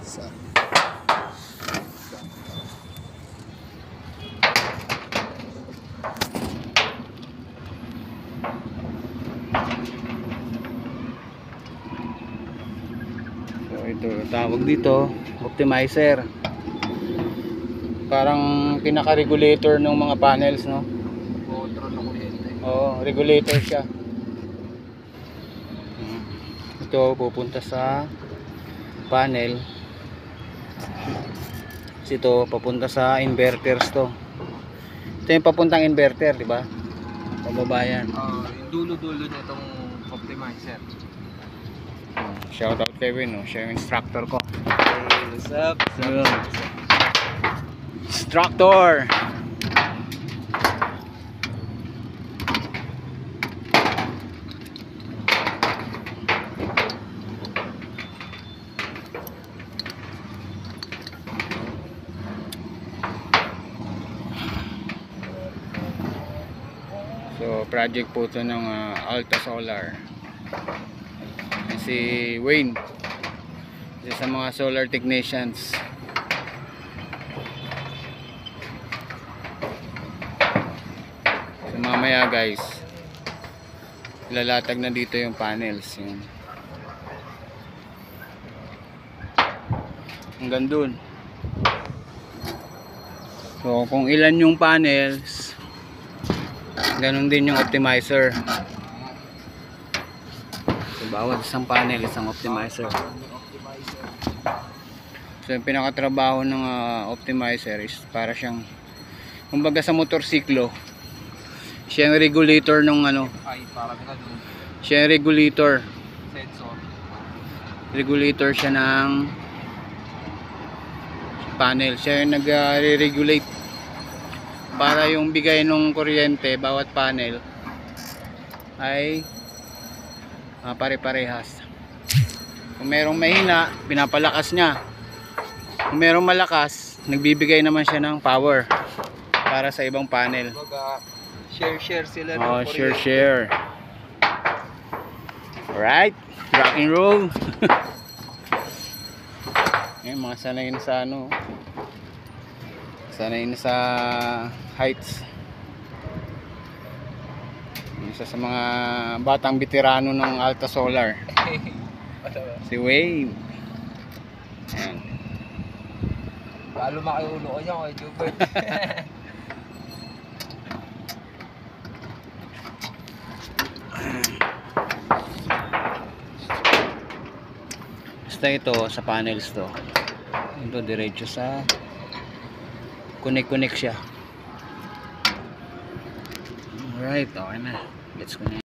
So ito tawag dito, optimizer. Parang pinaka-regulator ng mga panels, no? Control ng kuryente. Oo, regulator siya. Ito pupunta sa panel. Ito papunta sa inverters to. Ito yung papuntang inverter, di ba? Pababa yan. Yung dulo-dulo nitong optimizer. Shout out Kevin, no? Siya yung instructor ko. Hey, what's up? Instructor. So project po ito ng Alta Solar. Si Wayne, isa sa mga solar technicians. So mamaya guys, lalatag na dito yung panels, yung hanggang dun. So kung ilan yung panels, ganun din yung optimizer. So bawat isang panel, isang optimizer. So yung pinakatrabaho ng optimizer is para siyang, kumbaga sa motorsiklo, siya yung regulator ng Ay, parang ganun. siya yung regulator. Sensor. Regulator siya ng panel. Siya yung nag-regulate para yung bigay ng kuryente bawat panel ay pare-parehas. Kung merong mahina, pinapalakas niya. Kung merong malakas, nagbibigay naman siya ng power para sa ibang panel. Baga, share sila ng kuryente. Share. Alright, rock and roll. Ngayon, mga sanay na sa sanay na sa heights. Isa sa mga batang veterano ng Alta Solar, si Wayne. Ayan. Lumaki ulo ko niya kay Jubert. Basta ito sa panels to. Ito diretso sa connect siya. Alright, okay na. Let's connect.